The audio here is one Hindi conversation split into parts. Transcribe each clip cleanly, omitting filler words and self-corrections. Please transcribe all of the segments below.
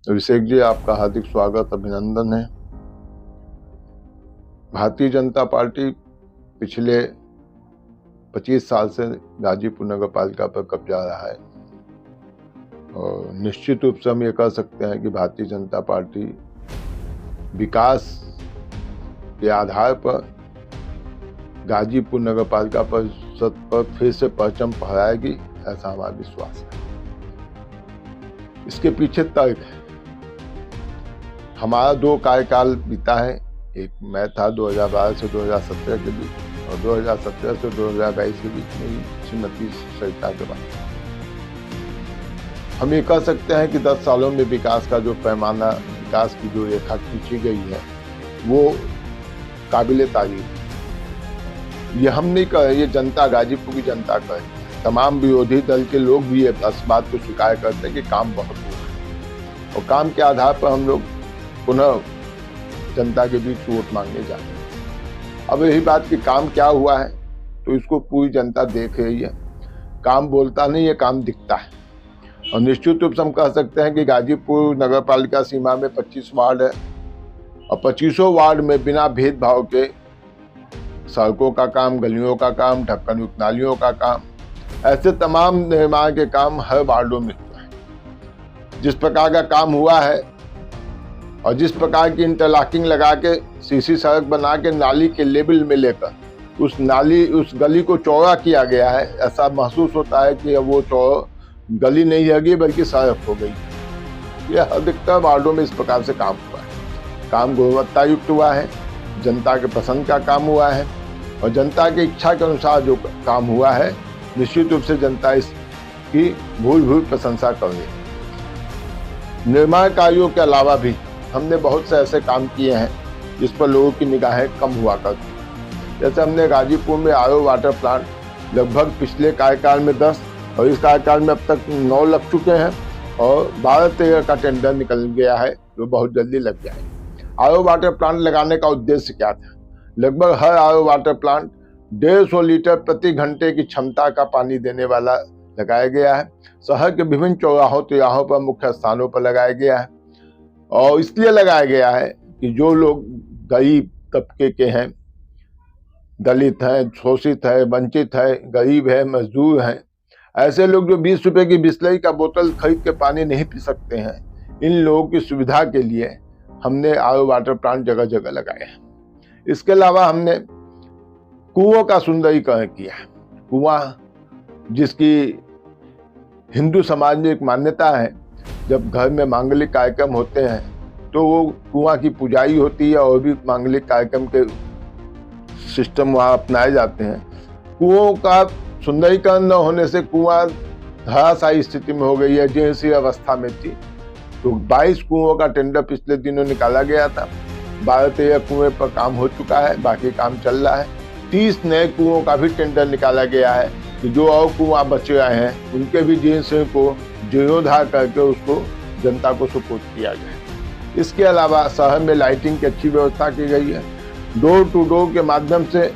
अभिषेक जी, आपका हार्दिक स्वागत, अभिनंदन है। भारतीय जनता पार्टी पिछले 25 साल से गाजीपुर नगर पालिका पर कब्जा रहा है और निश्चित रूप से हम ये कह सकते हैं कि भारतीय जनता पार्टी विकास के आधार पर गाजीपुर नगर पालिका पर फिर से परचम फहराएगी, ऐसा हमारा विश्वास है। इसके पीछे तर्क है। हमारा 2 कार्यकाल बीता है। एक मैं था 2012 से 2017 के बीच और 2017 से 2022 के बीच में श्रीमती सरिता के बाद हम ये कह सकते हैं कि 10 सालों में विकास का जो पैमाना, विकास की जो रेखा खींची गई है वो काबिले तारीफ। ये हम नहीं कह, ये जनता, गाजीपुर की जनता कहे। तमाम विरोधी दल के लोग भी इस बात को स्वीकार करते हैं कि काम बहुत हुआ है और काम के आधार पर हम लोग पुनः जनता के बीच वोट मांगने जाते हैं। अब यही बात कि काम क्या हुआ है तो इसको पूरी जनता देख रही है। काम बोलता नहीं है, काम दिखता है। और निश्चित रूप से हम कह सकते हैं कि गाजीपुर नगर पालिका सीमा में 25 वार्ड है और 25 वार्ड में बिना भेदभाव के सड़कों का काम, गलियों का काम, ढक्कन युक्त नालियों का काम, ऐसे तमाम निर्माण के काम हर वार्डों में हुआ है। जिस प्रकार का काम हुआ है और जिस प्रकार की इंटरलॉकिंग लगा के सीसी सड़क बना के नाली के लेवल में लेकर उस गली को चौड़ा किया गया है, ऐसा महसूस होता है कि अब वो गली नहीं रही बल्कि सड़क हो गई। यह अधिकतर वार्डों में इस प्रकार से काम हुआ है। काम गुणवत्ता युक्त हुआ है, जनता के पसंद का काम हुआ है और जनता की इच्छा के अनुसार जो काम हुआ है, निश्चित रूप से जनता इसकी भूल प्रशंसा कर रही है। निर्माण कार्यों के अलावा भी हमने बहुत से ऐसे काम किए हैं जिस पर लोगों की निगाहें कम हुआ करती। जैसे हमने गाजीपुर में आरओ वाटर प्लांट लगभग पिछले कार्यकाल में 10 और इस कार्यकाल में अब तक 9 लग चुके हैं और 12-13 का टेंडर निकल गया है जो बहुत जल्दी लग जाएगा। आरओ वाटर प्लांट लगाने का उद्देश्य क्या था? लगभग हर आरओ वाटर प्लांट 150 लीटर प्रति घंटे की क्षमता का पानी देने वाला लगाया गया है। शहर के विभिन्न चौराहों पर, मुख्य स्थानों पर लगाया गया है और इसलिए लगाया गया है कि जो लोग गरीब तबके के हैं, दलित हैं, शोषित है, वंचित है, गरीब है, मजदूर हैं, ऐसे लोग जो 20 रुपए की बिस्लरी का बोतल खरीद के पानी नहीं पी सकते हैं, इन लोगों की सुविधा के लिए हमने आरओ वाटर प्लांट जगह जगह लगाए हैं। इसके अलावा हमने कुओं का सुंदरीकरण किया है। कुआं, जिसकी हिंदू समाज में एक मान्यता है, जब घर में मांगलिक कार्यक्रम होते हैं तो वो कुआं की पुजाई होती है और भी मांगलिक कार्यक्रम के सिस्टम वहाँ अपनाए जाते हैं। कुओं का सुंदरीकरण न होने से कुआं धराशायी स्थिति में हो गई है, जैसी अवस्था में थी। तो 22 कुओं का टेंडर पिछले दिनों निकाला गया था। 12-13 कुएं पर काम हो चुका है, बाकी काम चल रहा है। 30 नए कुओं का भी टेंडर निकाला गया है कि जो और कुआं बचे हुए हैं उनके भी जीर्ण को जीर्णोद्धार करके उसको जनता को सुपुर्द किया जाए। इसके अलावा शहर में लाइटिंग की अच्छी व्यवस्था की गई है। डोर टू डोर के माध्यम से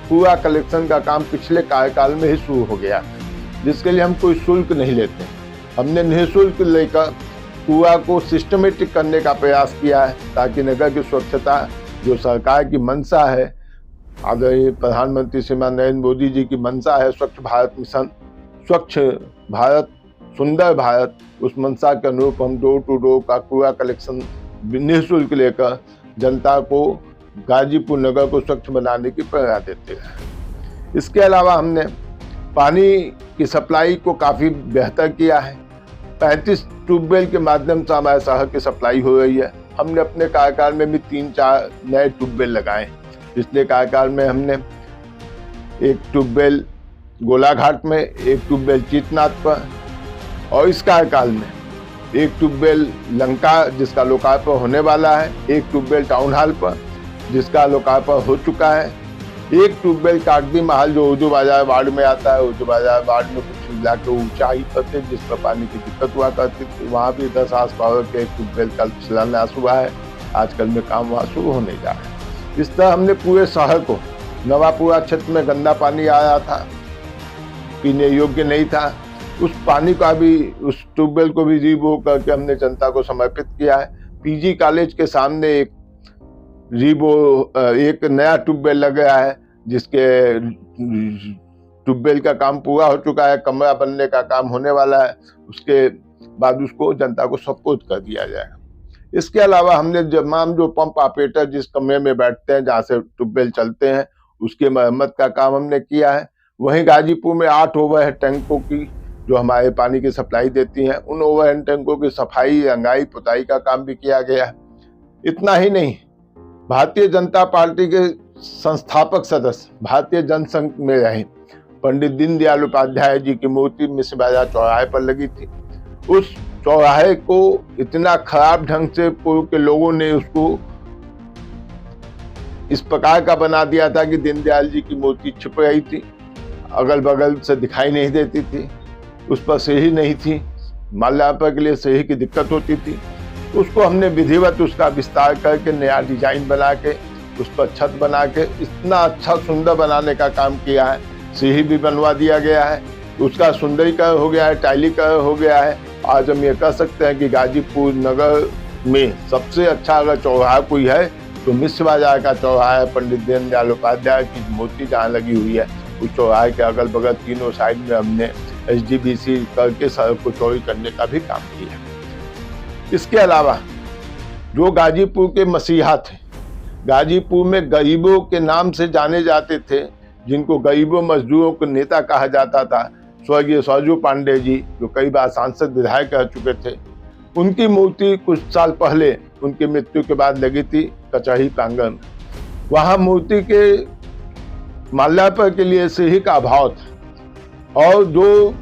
कूड़ा कलेक्शन का काम पिछले कार्यकाल में ही शुरू हो गया, जिसके लिए हम कोई शुल्क नहीं लेते। हमने निःशुल्क लेकर कूड़ा को सिस्टमेटिक करने का प्रयास किया है ताकि नगर की स्वच्छता, जो सरकार की मंशा है, आदरणीय प्रधानमंत्री श्रीमान नरेंद्र मोदी जी की मंशा है, स्वच्छ भारत मिशन, स्वच्छ भारत, सुंदर भारत, उस मंशा के अनुरूप हम डोर टू डोर का कूड़ा कलेक्शन निःशुल्क लेकर जनता को, गाजीपुर नगर को स्वच्छ बनाने की प्रेरणा देते हैं। इसके अलावा हमने पानी की सप्लाई को काफ़ी बेहतर किया है। 35 ट्यूबवेल के माध्यम से हमारे शहर की सप्लाई हो रही है। हमने अपने कार्यकाल में भी 3-4 नए ट्यूबवेल लगाए। पिछले कार्यकाल में हमने एक ट्यूबवेल गोलाघाट में, एक ट्यूबवेल चीतनाथ पर और इस कार्यकाल में एक ट्यूबवेल लंका जिसका लोकार्पण होने वाला है, एक ट्यूबवेल टाउन हॉल पर जिसका लोकार्पण हो चुका है, एक ट्यूबवेल कागदी महल जो उर्दू बाजार वार्ड में आता है। उर्दू बाजार वार्ड में कुछ इलाके ऊंचाई पर थे जिस पर पानी की दिक्कत हुआ करती थी, वहाँ भी 10 आस पावर के एक ट्यूबवेल का शिलान्यास हुआ है। आजकल में काम वहाँ शुरू होने जा रहा है। इस तरह हमने पूरे शहर को, नवापुरा क्षेत्र में गंदा पानी आ रहा था, पीने योग्य नहीं था, उस पानी का भी, उस ट्यूबवेल को भी रीबो करके हमने जनता को समर्पित किया है। पीजी कॉलेज के सामने एक नया ट्यूबवेल लग गया है, जिसके ट्यूबवेल का काम पूरा हो चुका है, कमरा बनने का काम होने वाला है, उसके बाद उसको जनता को सपोर्ट कर दिया जाएगा। इसके अलावा हमने तमाम जो पंप ऑपरेटर जिस कमरे में बैठते हैं जहाँ से ट्यूबवेल चलते हैं, उसके मरम्मत का काम हमने किया है। वहीं गाजीपुर में 8 ओवरहेड टैंकों की जो हमारे पानी की सप्लाई देती हैं, उन ओवरहेड टैंकों की सफाई, रंगाई, पुताई का काम भी किया गया है। इतना ही नहीं, भारतीय जनता पार्टी के संस्थापक सदस्य भारतीय जनसंघ में रहे पंडित दीनदयाल उपाध्याय जी की मूर्ति मिश्र बाजार चौराहे पर लगी थी। उस चौराहे को इतना खराब ढंग से पूर्व के लोगों ने उसको इस प्रकार का बना दिया था कि दीनदयाल जी की मूर्ति छिप रही थी, अगल बगल से दिखाई नहीं देती थी, उस पर सीढ़ी नहीं थी, माल्यार्पण के लिए सीढ़ी की दिक्कत होती थी। उसको हमने विधिवत उसका विस्तार करके नया डिजाइन बना के उस पर छत बना के इतना अच्छा सुंदर बनाने का काम किया है। सीढ़ी भी बनवा दिया गया है, उसका सुंदरीकरण हो गया है, टाइलीकरण हो गया है। आज हम ये कह सकते हैं कि गाजीपुर नगर में सबसे अच्छा अगर चौराहा कोई है तो मिश्र बाजार का चौराहा है। पंडित दीनदयाल उपाध्याय की मूर्ति जहाँ लगी हुई है, उस चौराहे के अगल बगल तीनों साइड में हमने HDBC करके सड़क को चौड़ी करने का भी काम किया। इसके अलावा जो गाजीपुर के मसीहा थे, गाजीपुर में गरीबों के नाम से जाने जाते थे, जिनको गरीबों मजदूरों के नेता कहा जाता था, स्वर्गीय सरजू पांडे जी, जो कई बार सांसद विधायक रह चुके थे, उनकी मूर्ति कुछ साल पहले उनकी मृत्यु के बाद लगी थी कचहरी प्रांगण में। वहां मूर्ति के माल्यार्पण के लिए सीढ़ी का अभाव था और जो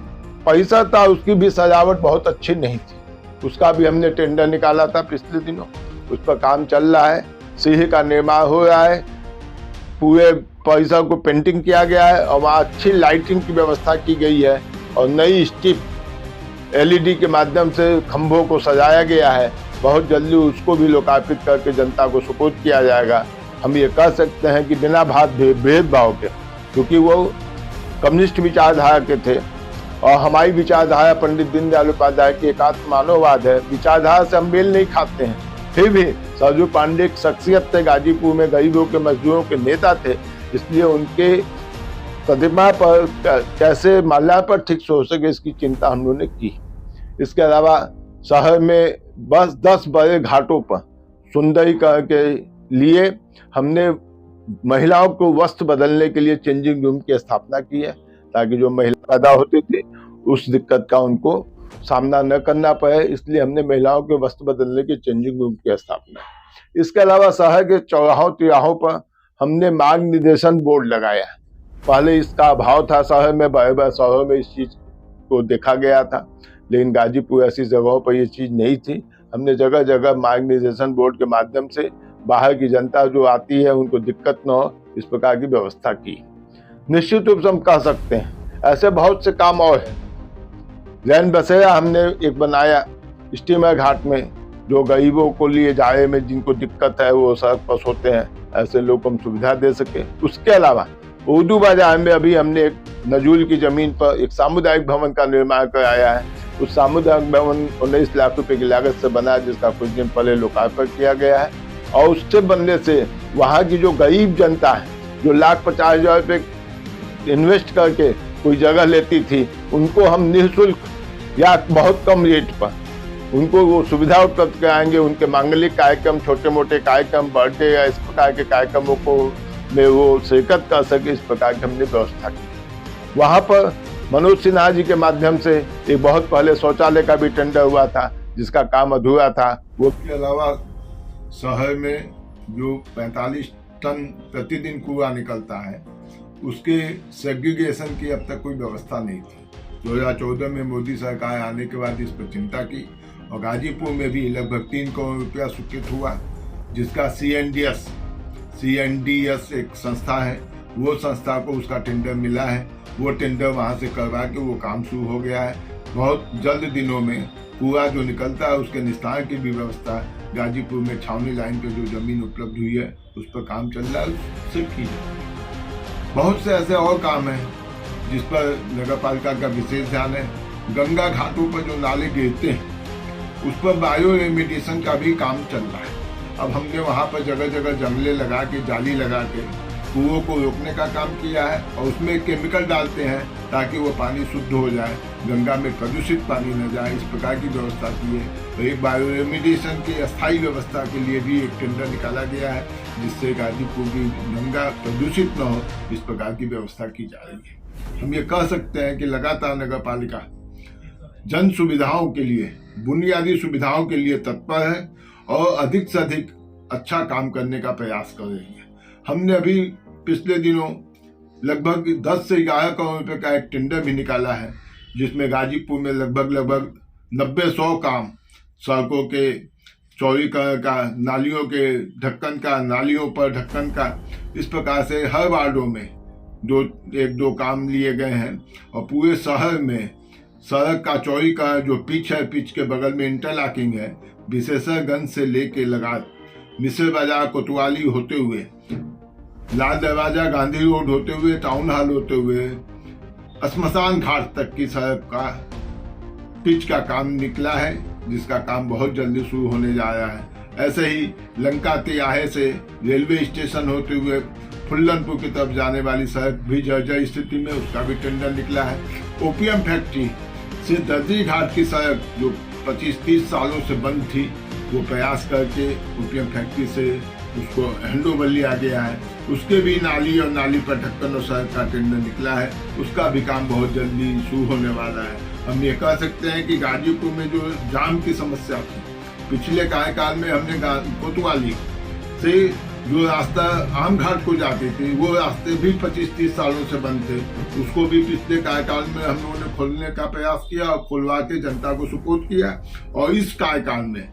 परिसर था उसकी भी सजावट बहुत अच्छी नहीं थी। उसका भी हमने टेंडर निकाला था पिछले दिनों, उस पर काम चल रहा है, सीढ़ी का निर्माण हो रहा है, पूरे परिसर को पेंटिंग किया गया है और वहाँ अच्छी लाइटिंग की व्यवस्था की गई है और नई स्ट्रिप LED के माध्यम से खंभों को सजाया गया है। बहुत जल्दी उसको भी लोकार्पित करके जनता को सुपुर्द किया जाएगा। हम ये कह सकते हैं कि बिना भेदभाव के, क्योंकि वो कम्युनिस्ट विचारधारा के थे और हमारी विचारधारा पंडित दीनदयाल उपाध्याय की एकात्म मानववाद है, विचारधारा से हम मेल नहीं खाते हैं। फिर भी सरजू पांडे की शख्सियत थे, गाजीपुर में गरीबों के मजदूरों के नेता थे, इसलिए उनके प्रतिमा पर कैसे माल्यार्पण ठीक से हो सके इसकी चिंता हम लोगों ने की। इसके अलावा शहर में बस 10 बड़े घाटों पर सुंदरीकरण के लिए हमने महिलाओं को वस्त्र बदलने के लिए चेंजिंग रूम की स्थापना की है, ताकि जो महिला पैदा होती थी उस दिक्कत का उनको सामना न करना पड़े, इसलिए हमने महिलाओं के वस्त्र बदलने के चेंजिंग रूम की स्थापना। इसके अलावा शहर के चौराहों तिराहों पर हमने मार्ग निर्देशन बोर्ड लगाया। पहले इसका अभाव था शहर में, बड़े शहरों में इस चीज को देखा गया था, लेकिन गाजीपुर ऐसी जगहों पर ये चीज नहीं थी। हमने जगह जगह मार्ग निर्देशन बोर्ड के माध्यम से बाहर की जनता जो आती है उनको दिक्कत न हो, इस प्रकार की व्यवस्था की। निश्चित रूप से हम कह सकते हैं ऐसे बहुत से काम और हैं। रैन बसेरा हमने एक बनाया स्टीमर घाट में, जो गरीबों को लिए जाने में जिनको दिक्कत है, वो सड़क पर सोते हैं, ऐसे लोग को हम सुविधा दे सके। उसके अलावा उर्दू बाजार में अभी हमने एक नजूल की जमीन पर एक सामुदायिक भवन का निर्माण कराया है। उस सामुदायिक भवन 19 लाख रुपए की लागत से बना, जिसका कुछ दिन पहले लोकार्पण किया गया है। और उससे बनने से वहाँ की जो गरीब जनता है, जो 1,50,000 रुपये इन्वेस्ट करके कोई जगह लेती थी, उनको हम निःशुल्क या बहुत कम रेट पर उनको वो सुविधा उपलब्ध कराएंगे। उनके मांगलिक कार्यक्रम, छोटे मोटे कार्यक्रम, बर्थडे या इस प्रकार के कार्यक्रमों को में वो शिरकत कर सके, इस प्रकार की हमने व्यवस्था की। वहाँ पर मनोज सिन्हा जी के माध्यम से एक बहुत पहले शौचालय का भी टेंडर हुआ था, जिसका काम अधूरा था। वो के अलावा शहर में जो 45 टन प्रतिदिन कूड़ा निकलता है, उसके सेग्रीगेशन की अब तक कोई व्यवस्था नहीं थी। 2014 में मोदी सरकार आने के बाद इस पर चिंता की और गाजीपुर में भी लगभग 3 करोड़ रुपया स्वीकृत हुआ, जिसका CNDS एक संस्था है, वो संस्था को उसका टेंडर मिला है। वो टेंडर वहाँ से करवा के वो काम शुरू हो गया है। बहुत जल्द दिनों में कूड़ा जो निकलता है उसके निस्तारण की भी व्यवस्था गाजीपुर में छावनी लाइन पे जो जमीन उपलब्ध हुई है उस पर काम चल रहा है, उससे की जाए। बहुत से ऐसे और काम हैं जिस पर नगर पालिका का विशेष ध्यान है। गंगा घाटों पर जो नाले गिरते हैं उस पर बायो रेमिडिएशन का भी काम चल रहा है। अब हमने वहाँ पर जगह जगह जंगले लगा के, जाली लगा के कुओं को रोकने का काम किया है और उसमें केमिकल डालते हैं ताकि वो पानी शुद्ध हो जाए, गंगा में प्रदूषित पानी न जाए, इस प्रकार की व्यवस्था की है। तो एक बायो रेमिडिएशन की अस्थायी व्यवस्था के लिए भी एक टेंडर निकाला गया है, जिससे गाजीपुर की गंगा प्रदूषित न हो, इस प्रकार की व्यवस्था की जा रही है। हम ये कह सकते हैं कि लगातार नगर पालिका जन सुविधाओं के लिए, बुनियादी सुविधाओं के लिए तत्पर है और अधिक से अधिक अच्छा काम करने का प्रयास कर रही है। हमने अभी पिछले दिनों लगभग 10 से 11 करोड़ रुपए का एक टेंडर भी निकाला है, जिसमें गाजीपुर में लगभग 90-100 काम, सड़कों के चौड़ीकरण का, नालियों के ढक्कन का, नालियों पर ढक्कन का, इस प्रकार से हर वार्डों में 1-2 काम लिए गए हैं। और पूरे शहर में सड़क का चौड़ीकरण, जो पिच है, पिच के बगल में इंटरलॉकिंग है, विशेषरगंज से लेके लगा मिश्र बाजार, कोतवाली होते हुए, लाल दरवाजा, गांधी रोड होते हुए, टाउन हॉल होते हुए, श्मशान घाट तक की सड़क का पिच का काम निकला है, जिसका काम बहुत जल्दी शुरू होने जा रहा है। ऐसे ही लंका तिराहे से रेलवे स्टेशन होते हुए फुल्लनपुर की तरफ जाने वाली सड़क भी जर्जर स्थिति में, उसका भी टेंडर निकला है। ओपीएम फैक्ट्री से दर्जी घाट की सड़क जो 25-30 सालों से बंद थी, वो प्रयास करके ओपीएम फैक्ट्री से उसको हैंडओवर लिया गया है। उसके भी नाली और नाली पर ढक्कन और सड़क का टेंडर निकला है, उसका भी काम बहुत जल्दी शुरू होने वाला है। हम ये कह सकते हैं कि गाजीपुर में जो जाम की समस्या थी, पिछले कार्यकाल में हमने कोतवाली से जो रास्ता आम घाट को जाते थे, वो रास्ते भी 25-30 सालों से बंद थे, उसको भी पिछले कार्यकाल में हम लोगों ने खोलने का प्रयास किया और खुलवा के जनता को सुपुर्द किया। और इस कार्यकाल में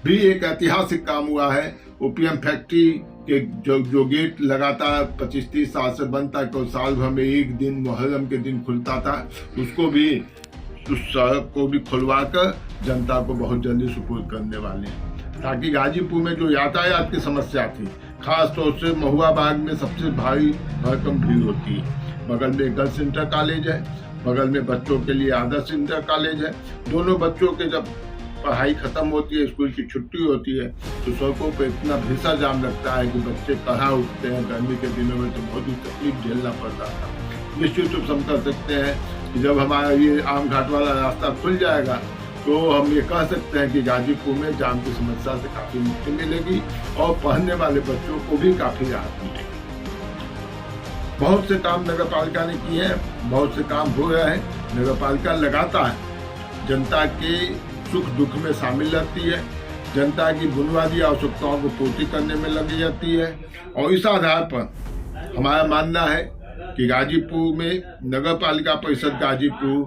भी एक ऐतिहासिक काम हुआ है। ओपीएम फैक्ट्री के जो गेट लगातार 25-30 साल से बंद था, तो साल भर में एक दिन मुहर्रम के दिन खुलता था, उसको भी, उस सड़क को भी खुलवा कर जनता को बहुत जल्दी सुपुर्द करने वाले हैं, ताकि गाजीपुर में जो यातायात की समस्या थी, खास तौर से महुआ बाग में सबसे भारी भरकम भीड़ होती है। बगल में गर्ल्स इंटर कॉलेज है, बगल में बच्चों के लिए आदर्श इंटर कॉलेज है। दोनों बच्चों के जब पढ़ाई खत्म होती है, स्कूल की छुट्टी होती है, तो सड़कों पे इतना भीषण जाम लगता है कि बच्चे कहाँ उठते हैं। गर्मी के दिनों में तो बहुत ही तकलीफ झेलना पड़ता था। निश्चित रूप से हम कर सकते हैं कि जब हमारा ये आम घाट वाला रास्ता खुल जाएगा, तो हम ये कह सकते हैं कि गाजीपुर में जाम की समस्या से काफी मुक्ति मिलेगी और पढ़ने वाले बच्चों को भी काफी राहत मिलेगी। बहुत से काम नगर पालिका ने किए हैं, बहुत से काम हो रहे हैं। नगर पालिका लगातार जनता के सुख दुख में शामिल रहती है, जनता की बुनियादी आवश्यकताओं को पूर्ति करने में लगी जाती है। और इस आधार पर हमारा मानना है कि गाजीपुर में नगर पालिका परिषद गाजीपुर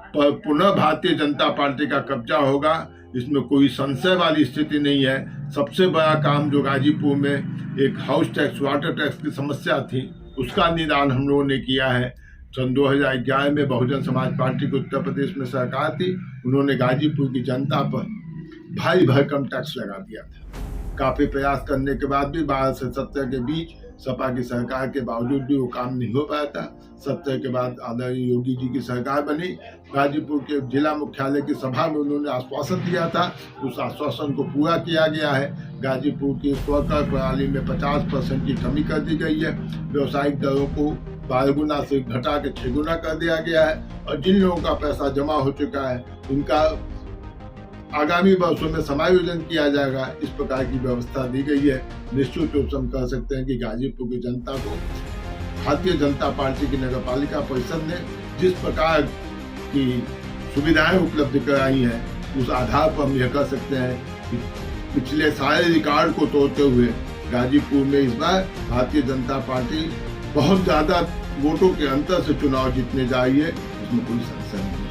पर पुनः भारतीय जनता पार्टी का कब्जा होगा, इसमें कोई संशय वाली स्थिति नहीं है। सबसे बड़ा काम जो गाजीपुर में एक हाउस टैक्स, वाटर टैक्स की समस्या थी, उसका निदान हम लोगों ने किया है। सन 2011 में बहुजन समाज पार्टी की उत्तर प्रदेश में सरकार थी, उन्होंने गाजीपुर की जनता पर भारी भरकम टैक्स लगा दिया था। काफी प्रयास करने के बाद भी 12 से 17 के बीच सपा की सरकार के बावजूद भी वो काम नहीं हो पाया था। 17 के बाद आदरणीय योगी जी की सरकार बनी। गाजीपुर के जिला मुख्यालय की सभा में उन्होंने आश्वासन दिया था, उस आश्वासन को पूरा किया गया है। गाजीपुर की स्वकर प्रणाली में 50% की कमी कर दी गई है। व्यवसायिक दरों को 12 गुना से घटा के 6 गुना कर दिया गया है। और जिन लोगों का पैसा जमा हो चुका है, उनका आगामी वर्षों में समायोजन किया जाएगा, इस प्रकार की व्यवस्था दी गई है। निश्चित रूप से हम कह सकते हैं कि गाजीपुर की जनता को भारतीय जनता पार्टी की नगर पालिका परिषद ने जिस प्रकार की सुविधाएं उपलब्ध कराई हैं, उस आधार पर हम यह कह सकते हैं कि पिछले सारे रिकॉर्ड को तोड़ते हुए गाजीपुर में इस बार भारतीय जनता पार्टी बहुत ज्यादा वोटों के अंतर से चुनाव जीतने जा रही है, इसमें कोई संशय नहीं।